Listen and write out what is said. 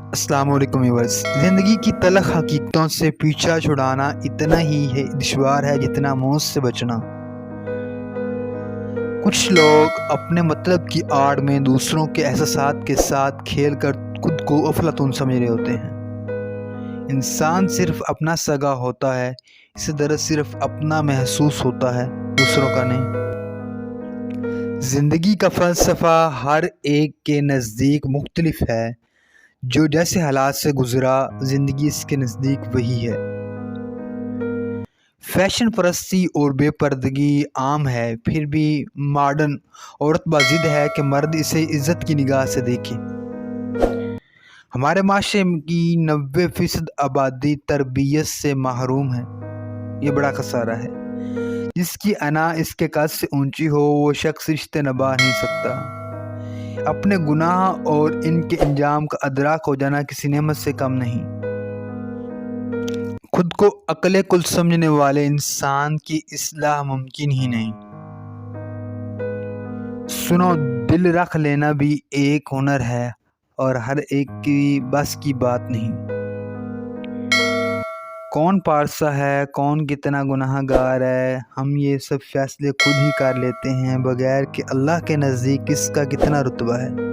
السلام علیکم ویورز۔ زندگی کی تلخ حقیقتوں سے پیچھا چھڑانا اتنا ہی دشوار ہے جتنا موت سے بچنا۔ کچھ لوگ اپنے مطلب کی آڑ میں دوسروں کے احساسات کے ساتھ کھیل کر خود کو افلاطون سمجھ رہے ہوتے ہیں۔ انسان صرف اپنا سگا ہوتا ہے، اسے درد صرف اپنا محسوس ہوتا ہے، دوسروں کا نہیں۔ زندگی کا فلسفہ ہر ایک کے نزدیک مختلف ہے۔ جو جیسے حالات سے گزرا، زندگی اس کے نزدیک وہی ہے۔ فیشن پرستی اور بے پردگی عام ہے، پھر بھی ماڈرن عورت بضد ہے کہ مرد اسے عزت کی نگاہ سے دیکھے۔ ہمارے معاشرے کی 90% آبادی تربیت سے محروم ہے۔ یہ بڑا خسارہ ہے۔ جس کی انا اس کے قد سے اونچی ہو، وہ شخص رشتے نبھا نہیں سکتا۔ اپنے گناہ اور ان کے انجام کا ادراک ہو جانا کسی نعمت سے کم نہیں۔ خود کو عقل کل سمجھنے والے انسان کی اصلاح ممکن ہی نہیں۔ سنو، دل رکھ لینا بھی ایک ہنر ہے اور ہر ایک کی بس کی بات نہیں۔ کون پارسا ہے، کون کتنا گناہ گار ہے، ہم یہ سب فیصلے خود ہی کر لیتے ہیں بغیر کہ اللہ کے نزدیک کس کا کتنا رتبہ ہے۔